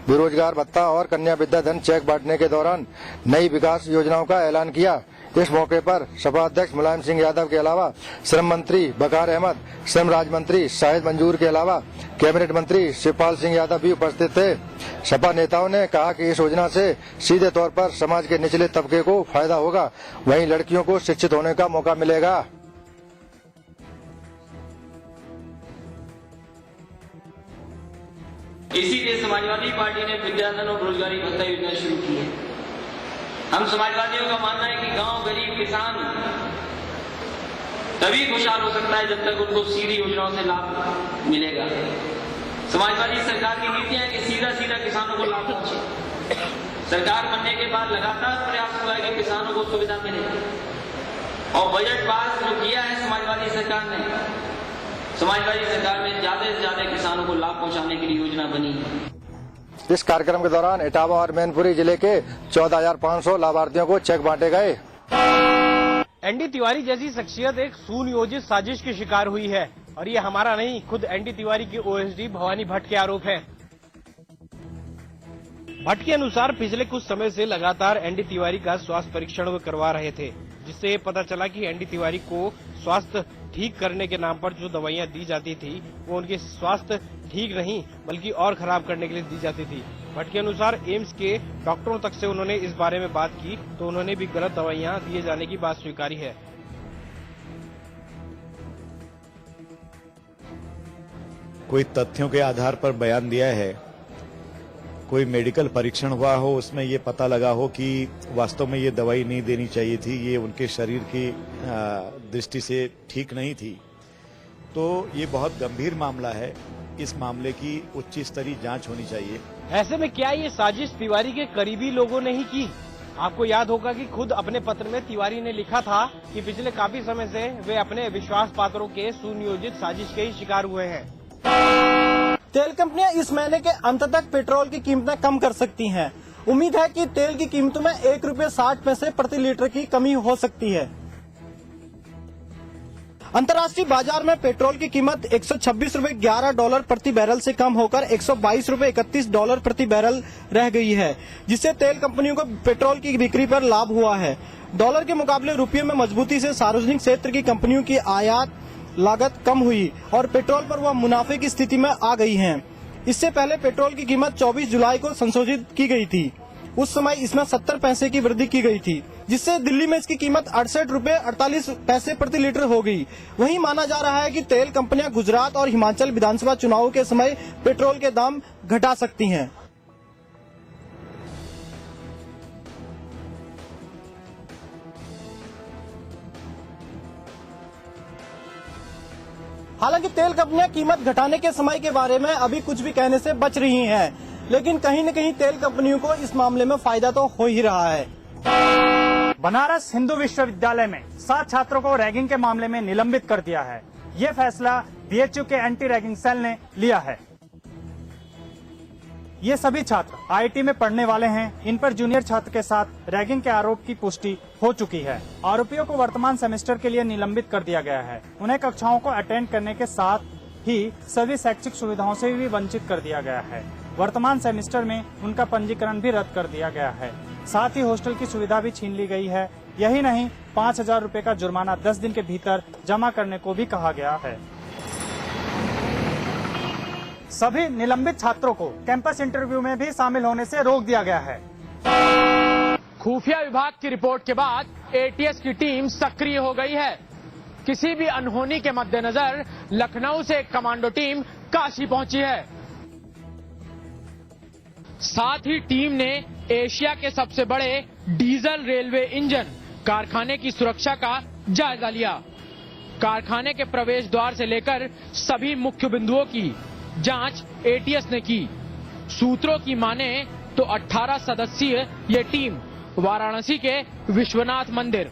बेरोजगार भत्ता और कन्या विद्या धन चेक बांटने के दौरान नई विकास योजनाओं का ऐलान किया। इस मौके पर सपा अध्यक्ष मुलायम सिंह यादव के अलावा श्रम मंत्री बकार अहमद, श्रम राज्य मंत्री शाहिद मंजूर के अलावा कैबिनेट मंत्री शिवपाल सिंह यादव भी उपस्थित थे। सपा नेताओं ने कहा कि इस योजना से सीधे तौर पर समाज के निचले तबके को फायदा होगा, वहीं लड़कियों को शिक्षित होने का मौका मिलेगा। इसीलिए समाजवादी पार्टी ने विद्याधन और रोजगारी भत्ता योजना शुरू की है। हम समाजवादियों का मानना है कि गांव, गरीब, किसान तभी खुशहाल हो सकता है जब तक उनको सीधी योजनाओं से लाभ मिलेगा। समाजवादी सरकार की नीतियां है कि सीधा सीधा किसानों को लाभ पहुंचे। सरकार बनने के बाद लगातार प्रयास हुआ है कि किसानों को सुविधा मिले और बजट पास जो किया है समाजवादी सरकार ने, समाजवादी सरकार में ज्यादा से ज्यादा किसानों को लाभ पहुंचाने के लिए योजना बनी है। इस कार्यक्रम के दौरान इटावा और मैनपुरी जिले के 14,500 लाभार्थियों को चेक बांटे गए। एनडी तिवारी जैसी शख्सियत एक सुनियोजित साजिश की शिकार हुई है और ये हमारा नहीं, खुद एनडी तिवारी की ओएसडी भवानी भट्ट के आरोप है। भट्ट के अनुसार पिछले कुछ समय से लगातार एनडी तिवारी का स्वास्थ्य परीक्षण वो करवा रहे थे, जिससे पता चला कि एनडी तिवारी को स्वास्थ्य ठीक करने के नाम पर जो दवाइयां दी जाती थी वो उनके स्वास्थ्य ठीक नहीं बल्कि और खराब करने के लिए दी जाती थी। भट्ट के अनुसार एम्स के डॉक्टरों तक से उन्होंने इस बारे में बात की तो उन्होंने भी गलत दवाइयां दिए जाने की बात स्वीकारी है। कोई तथ्यों के आधार पर बयान दिया है, कोई मेडिकल परीक्षण हुआ हो, उसमें ये पता लगा हो कि वास्तव में ये दवाई नहीं देनी चाहिए थी, ये उनके शरीर की दृष्टि से ठीक नहीं थी, तो ये बहुत गंभीर मामला है। इस मामले की उच्च स्तरीय जांच होनी चाहिए। ऐसे में क्या ये साजिश तिवारी के करीबी लोगों ने ही की? आपको याद होगा कि खुद अपने पत्र में तिवारी ने लिखा था कि पिछले काफी समय से वे अपने विश्वास पात्रों के सुनियोजित साजिश के ही शिकार हुए हैं। तेल कंपनियां इस महीने के अंत तक पेट्रोल की कीमतें कम कर सकती हैं। उम्मीद है कि तेल की कीमतों में ₹1.60 प्रति लीटर की कमी हो सकती है। अंतर्राष्ट्रीय बाजार में पेट्रोल की कीमत $126.11 प्रति बैरल से कम होकर $122.31 प्रति बैरल रह गई है, जिससे तेल कंपनियों को पेट्रोल की बिक्री पर लाभ हुआ है। डॉलर के मुकाबले रुपये में मजबूती से सार्वजनिक क्षेत्र की कंपनियों की आयात लागत कम हुई और पेट्रोल पर वह मुनाफे की स्थिति में आ गई हैं। इससे पहले पेट्रोल की कीमत 24 जुलाई को संशोधित की गई थी। उस समय इसमें 70 पैसे की वृद्धि की गई थी, जिससे दिल्ली में इसकी कीमत ₹68.48 प्रति लीटर हो गई। वहीं माना जा रहा है कि तेल कंपनियां गुजरात और हिमाचल विधानसभा चुनावों के समय पेट्रोल के दाम घटा सकती हैं। हालांकि तेल कंपनियां कीमत घटाने के समय के बारे में अभी कुछ भी कहने से बच रही हैं, लेकिन कहीं न कहीं तेल कंपनियों को इस मामले में फायदा तो हो ही रहा है। बनारस हिंदू विश्वविद्यालय में 7 छात्रों को रैगिंग के मामले में निलंबित कर दिया है। ये फैसला बीएचयू के एंटी रैगिंग सेल ने लिया है। ये सभी छात्र आईआईटी में पढ़ने वाले हैं। इन पर जूनियर छात्र के साथ रैगिंग के आरोप की पुष्टि हो चुकी है। आरोपियों को वर्तमान सेमेस्टर के लिए निलंबित कर दिया गया है। उन्हें कक्षाओं को अटेंड करने के साथ ही सभी शैक्षिक सुविधाओं से भी वंचित कर दिया गया है। वर्तमान सेमेस्टर में उनका पंजीकरण भी रद्द कर दिया गया है। साथ ही हॉस्टल की सुविधा भी छीन ली गई है। यही नहीं, 5,000 रुपए का जुर्माना 10 दिन के भीतर जमा करने को भी कहा गया है। सभी निलंबित छात्रों को कैंपस इंटरव्यू में भी शामिल होने से रोक दिया गया है। खुफिया विभाग की रिपोर्ट के बाद एटीएस की टीम सक्रिय हो गई है। किसी भी अनहोनी के मद्देनजर लखनऊ से एक कमांडो टीम काशी पहुंची है। साथ ही टीम ने एशिया के सबसे बड़े डीजल रेलवे इंजन कारखाने की सुरक्षा का जायजा लिया। कारखाने के प्रवेश द्वार से लेकर सभी मुख्य बिंदुओं की जांच एटीएस ने की। सूत्रों की माने तो 18 सदस्यीय ये टीम वाराणसी के विश्वनाथ मंदिर,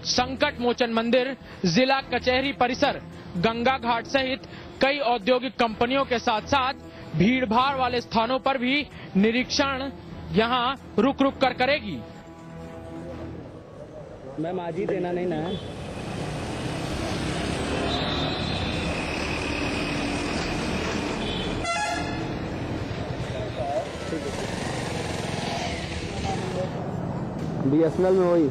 संकट मोचन मंदिर, जिला कचहरी परिसर, गंगा घाट सहित कई औद्योगिक कंपनियों के साथ साथ भीड़ भाड़ वाले स्थानों पर भी निरीक्षण यहां रुक रुक कर करेगी। मैम आज ही देना नहीं ना। ठीक है। BSNL में वही।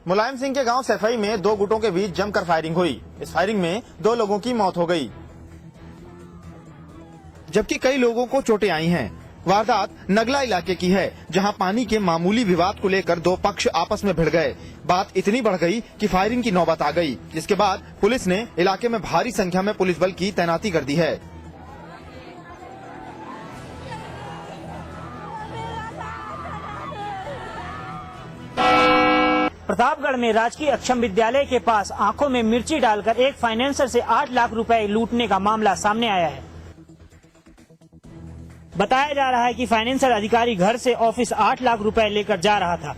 मुलायम सिंह के गांव सैफई में दो गुटों के बीच जमकर फायरिंग हुई। इस फायरिंग में 2 लोगों की मौत हो गई, जबकि कई लोगों को चोटें आई हैं। वारदात नगला इलाके की है, जहां पानी के मामूली विवाद को लेकर 2 पक्ष आपस में भिड़ गए। बात इतनी बढ़ गई कि फायरिंग की नौबत आ गई, जिसके बाद पुलिस ने इलाके में भारी संख्या में पुलिस बल की तैनाती कर दी है। प्रतापगढ़ में राजकीय अक्षम विद्यालय के पास आंखों में मिर्ची डालकर एक फाइनेंसर से 8 लाख रुपए लूटने का मामला सामने आया है। बताया जा रहा है कि फाइनेंसर अधिकारी घर से ऑफिस 8 लाख रुपए लेकर जा रहा था।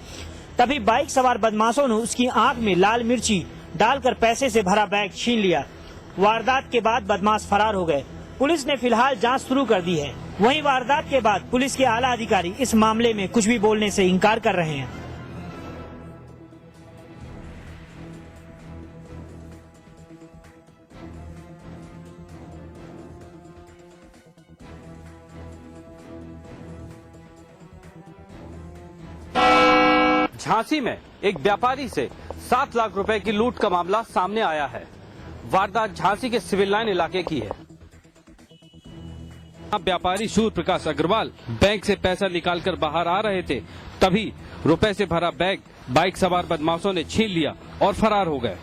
तभी बाइक सवार बदमाशों ने उसकी आंख में लाल मिर्ची डालकर पैसे से भरा बैग छीन लिया। वारदात के बाद बदमाश फरार हो गए। पुलिस ने फिलहाल जांच शुरू कर दी है। वहीं वारदात के बाद पुलिस के आला अधिकारी इस मामले में कुछ भी बोलने से इनकार कर रहे हैं। झांसी में एक व्यापारी से 7 लाख रुपए की लूट का मामला सामने आया है। वारदात झांसी के सिविल लाइन इलाके की है। व्यापारी सूर्य प्रकाश अग्रवाल बैंक से पैसा निकालकर बाहर आ रहे थे, तभी रुपए से भरा बैग बाइक सवार बदमाशों ने छीन लिया और फरार हो गए।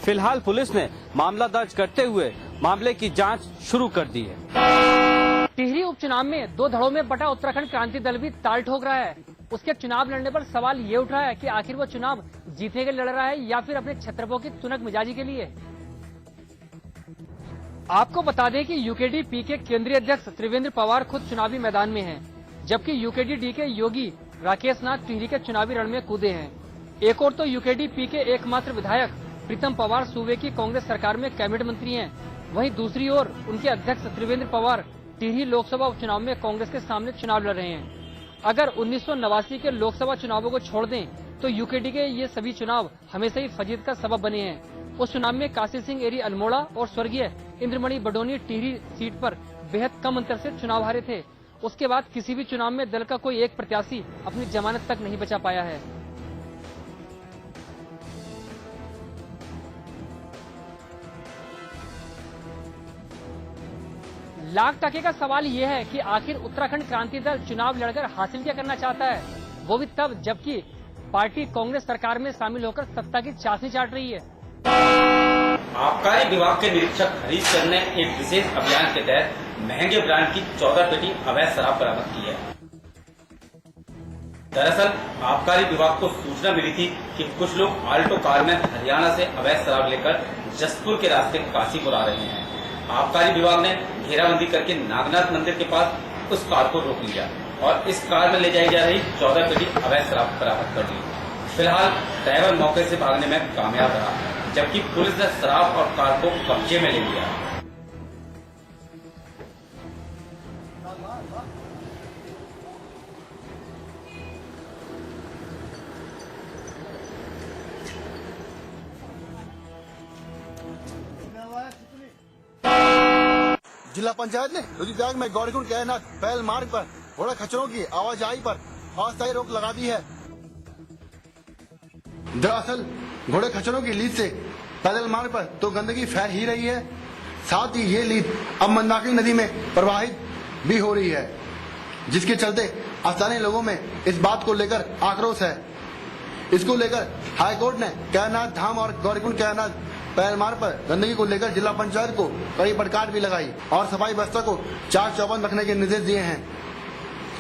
फिलहाल पुलिस ने मामला दर्ज करते हुए मामले की जांच शुरू कर दी है। टिहरी उपचुनाव में 2 धड़ों में बटा उत्तराखंड क्रांति दल भी ताल ठोक रहा है। उसके चुनाव लड़ने पर सवाल ये उठ रहा है कि आखिर वो चुनाव जीतने के लिए लड़ रहा है या फिर अपने छत्रपों की तुनक मिजाजी के लिए। आपको बता दें कि यूकेडी-पी के केंद्रीय अध्यक्ष त्रिवेंद्र पवार खुद चुनावी मैदान में हैं, जबकि यूकेडी-डी के योगी राकेश नाथ टिहरी के चुनावी रण में कूदे हैं। एक और तो यूकेडी-पी के एकमात्र विधायक प्रीतम पवार सूबे की कांग्रेस सरकार में कैबिनेट मंत्री हैं, वहीं दूसरी ओर उनके अध्यक्ष त्रिवेंद्र पवार टिहरी लोकसभा उपचुनाव में कांग्रेस के सामने चुनाव लड़ रहे हैं। अगर 1989 के लोकसभा चुनावों को छोड़ दें तो यूकेडी के ये सभी चुनाव हमेशा ही फजीत का सबब बने हैं। उस चुनाव में काशी सिंह एरी अल्मोड़ा और स्वर्गीय इंद्रमणि बडोनी टिहरी सीट पर बेहद कम अंतर से चुनाव हारे थे। उसके बाद किसी भी चुनाव में दल का कोई एक प्रत्याशी अपनी जमानत तक नहीं बचा पाया है। लाख टके का सवाल ये है कि आखिर उत्तराखंड क्रांति दल चुनाव लड़कर हासिल क्या करना चाहता है, वो भी तब जबकि पार्टी कांग्रेस सरकार में शामिल होकर सत्ता की चाशनी चाट रही है। आबकारी विभाग के निरीक्षक हरीश चंद ने एक विशेष अभियान के तहत महंगे ब्रांड की 14 पेटी अवैध शराब बरामद की है। दरअसल आबकारी विभाग को सूचना मिली थी कि कुछ लोग आल्टो कार में हरियाणा से अवैध शराब लेकर जसपुर के रास्ते काशीपुर आ रहे हैं। आबकारी विभाग ने घेराबंदी करके नागनाथ मंदिर के पास उस कार को रोक लिया और इस कार में ले जाई जा रही 14 पेटी अवैध शराब बरामद कर ली। फिलहाल ड्राइवर मौके से भागने में कामयाब रहा, जबकि पुलिस ने शराब और कार को कब्जे में ले लिया। जिला पंचायत ने रुद्रप्रयाग में गौरीकुंड कैनाथ पैल मार्ग पर घोड़ा खच्चरों की आवाजाही पर अस्थायी रोक लगा दी है। दरअसल घोड़े खच्चरों की लीद से पैदल मार्ग पर तो गंदगी फैल ही रही है, साथ ही ये लीद अब मंदाकिनी नदी में प्रवाहित भी हो रही है, जिसके चलते स्थानीय लोगों में इस बात को लेकर आक्रोश है। इसको लेकर हाईकोर्ट ने कैनाथ धाम और गौरीकुंड कैनाथ पैल मार्ग पर गंदगी को लेकर जिला पंचायत को कड़ी फटकार भी लगाई और सफाई व्यवस्था को चाक चौबंद रखने के निर्देश दिए हैं।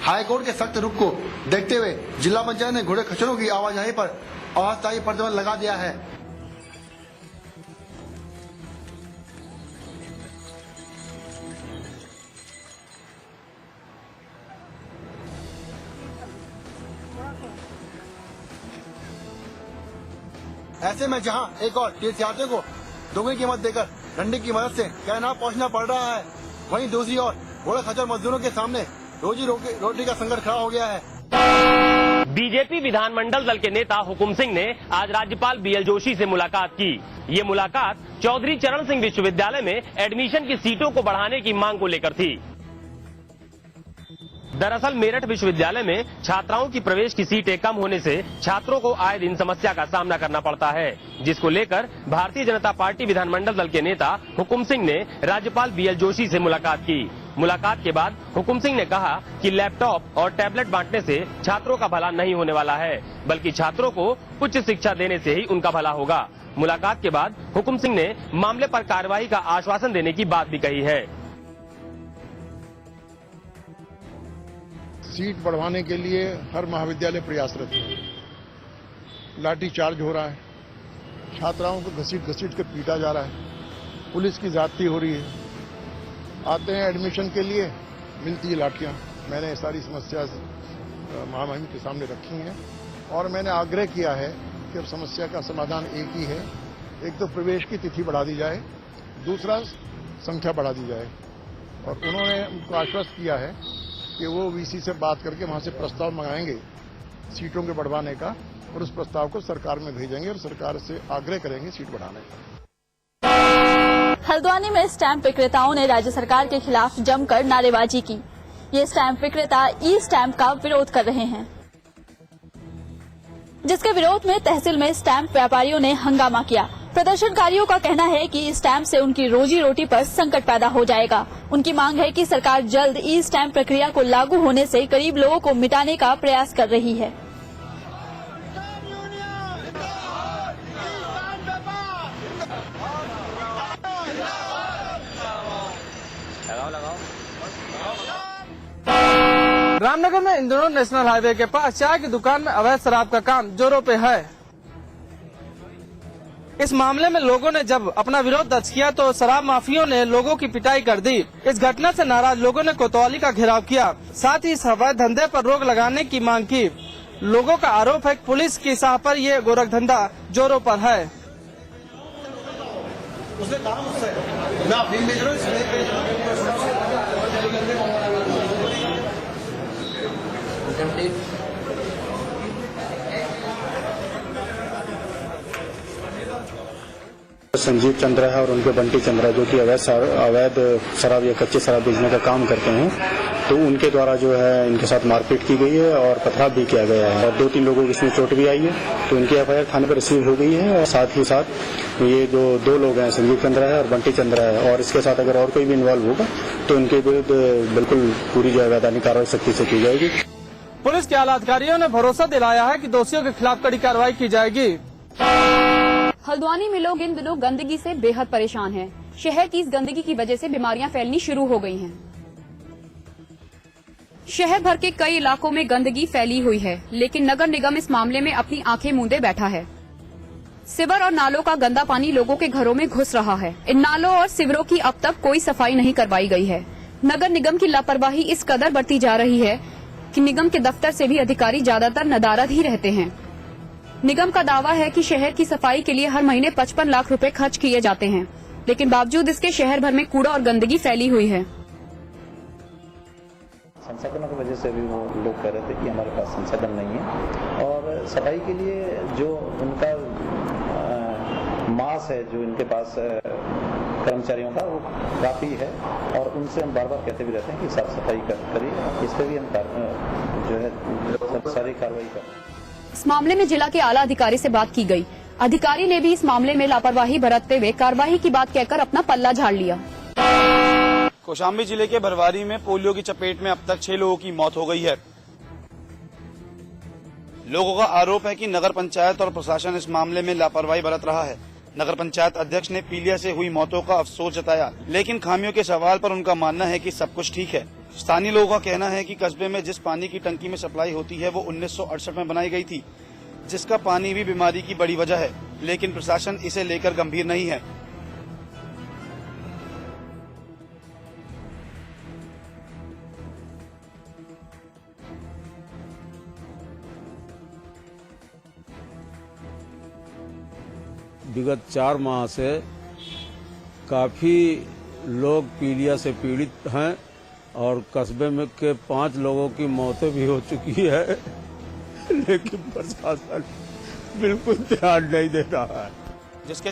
हाईकोर्ट के सख्त रुख को देखते हुए जिला पंचायत ने घोड़े खच्चरों की आवाजाही पर अस्थायी प्रतिबंध लगा दिया है। ऐसे में जहां एक और तीर्थयात्रियों को दोगुनी कीमत देकर डंडी की मदद से कैनाथ पहुंचना पड़ रहा है, वहीं दूसरी ओर घोड़े खच्चर मजदूरों के सामने रोजी रोटी का संकट खड़ा हो गया है। बीजेपी विधानमंडल दल के नेता हुकुम सिंह ने आज राज्यपाल बीएल जोशी से मुलाकात की। ये मुलाकात चौधरी चरण सिंह विश्वविद्यालय में एडमिशन की सीटों को बढ़ाने की मांग को लेकर थी। दरअसल मेरठ विश्वविद्यालय में छात्राओं की प्रवेश की सीटें कम होने से छात्रों को आए दिन समस्या का सामना करना पड़ता है, जिसको लेकर भारतीय जनता पार्टी विधानमंडल दल के नेता हुकुम सिंह ने राज्यपाल बीएल जोशी से मुलाकात की। मुलाकात के बाद हुकुम सिंह ने कहा कि लैपटॉप और टैबलेट बांटने से छात्रों का भला नहीं होने वाला है, बल्कि छात्रों को उच्च शिक्षा देने से ही उनका भला होगा। मुलाकात के बाद हुकुम सिंह ने मामले पर कार्रवाई का आश्वासन देने की बात भी कही है। सीट बढ़वाने के लिए हर महाविद्यालय प्रयासरत है। लाठीचार्ज हो रहा है, छात्राओं को घसीट कर पीटा जा रहा है, पुलिस की ज्यादती हो रही है। आते हैं एडमिशन के लिए, मिलती है लाठियां। मैंने सारी समस्या महामहिम के सामने रखी हैं और मैंने आग्रह किया है कि अब समस्या का समाधान एक ही है। एक तो प्रवेश की तिथि बढ़ा दी जाए, दूसरा संख्या बढ़ा दी जाए। और उन्होंने उनको आश्वस्त किया है कि वो वीसी से बात करके वहां से प्रस्ताव मंगाएंगे सीटों के बढ़वाने का और उस प्रस्ताव को सरकार में भेजेंगे और सरकार से आग्रह करेंगे सीट बढ़ाने का। हल्द्वानी में स्टैंप विक्रेताओं ने राज्य सरकार के खिलाफ जमकर नारेबाजी की। ये स्टैंप विक्रेता ई स्टैंप का विरोध कर रहे हैं, जिसके विरोध में तहसील में स्टैंप व्यापारियों ने हंगामा किया। प्रदर्शनकारियों का कहना है कि इस स्टैंप से उनकी रोजी रोटी पर संकट पैदा हो जाएगा। उनकी मांग है कि सरकार जल्द ई स्टैंप प्रक्रिया को लागू होने से गरीब लोगों को मिटाने का प्रयास कर रही है। रामनगर में इन दिनों नेशनल हाईवे के पास चाय की दुकान में अवैध शराब का काम जोरों पे है। इस मामले में लोगों ने जब अपना विरोध दर्ज किया तो शराब माफियों ने लोगों की पिटाई कर दी। इस घटना से नाराज लोगों ने कोतवाली का घेराव किया, साथ ही इस अवैध धंधे पर रोक लगाने की मांग की। लोगों का आरोप है कि पुलिस की साह पर ये गोरख धंधा जोरों पर है। संजीव चंद्र है और उनके बंटी चंद्र है, जो कि अवैध शराब या कच्चे शराब बेचने का काम करते हैं। तो उनके द्वारा जो है इनके साथ मारपीट की गई है और पथराव भी किया गया है और 2-3 लोगों की इसमें चोट भी आई है। तो इनकी एफआईआर थाने पर रिसीव हो गई है और साथ ही साथ ये जो 2 लोग हैं, संजीव चंद्र है और बंटी चंद्र है, और इसके साथ अगर और कोई भी इन्वॉल्व होगा तो इनके विरुद्ध बिल्कुल पूरी जो है वैधानिक कार्रवाई सख्ती से की जाएगी। पुलिस के आला अधिकारियों ने भरोसा दिलाया है कि दोषियों के खिलाफ कड़ी कार्रवाई की जाएगी। हल्द्वानी में लोग इन दिनों गंदगी से बेहद परेशान हैं। शहर की इस गंदगी की वजह से बीमारियां फैलनी शुरू हो गई हैं। शहर भर के कई इलाकों में गंदगी फैली हुई है, लेकिन नगर निगम इस मामले में अपनी आंखें मूंदे बैठा है। सिवर और नालों का गंदा पानी लोगों के घरों में घुस रहा है। इन नालों और सिवरों की अब तक कोई सफाई नहीं करवाई गई है। नगर निगम की लापरवाही इस कदर बढ़ती जा रही है कि निगम के दफ्तर से भी अधिकारी ज्यादातर नदारद ही रहते हैं। निगम का दावा है कि शहर की सफाई के लिए हर महीने 55 लाख रुपए खर्च किए जाते हैं, लेकिन बावजूद इसके शहर भर में कूड़ा और गंदगी फैली हुई है। संसाधनों की वजह से भी वो लोग कह रहे थे कि हमारे पास संसाधन नहीं है और सफाई के लिए जो उनका मास है, जो इनके पास कर्मचारियों का, वो काफी है और उनसे हम बार बार कहते भी रहते हैं कि साफ सफाई करिए। इस पर भी हम जो है सारी कार्रवाई करें। इस मामले में जिला के आला अधिकारी से बात की गई। अधिकारी ने भी इस मामले में लापरवाही बरतते हुए कार्रवाई की बात कहकर अपना पल्ला झाड़ लिया। कौशाम्बी जिले के भरवारी में पोलियो की चपेट में अब तक 6 लोगों की मौत हो गई है। लोगों का आरोप है कि नगर पंचायत और प्रशासन इस मामले में लापरवाही बरत रहा है। नगर पंचायत अध्यक्ष ने पीलिया से हुई मौतों का अफसोस जताया, लेकिन खामियों के सवाल पर उनका मानना है कि सब कुछ ठीक है। स्थानीय लोगों का कहना है कि कस्बे में जिस पानी की टंकी में सप्लाई होती है वो 1968 में बनाई गई थी, जिसका पानी भी बीमारी की बड़ी वजह है, लेकिन प्रशासन इसे लेकर गंभीर नहीं है। विगत 4 माह से काफी लोग पीलिया से पीड़ित हैं और कस्बे में के 5 लोगों की मौतें भी हो चुकी है, लेकिन प्रशासन बिल्कुल ध्यान नहीं दे रहा है। जिसके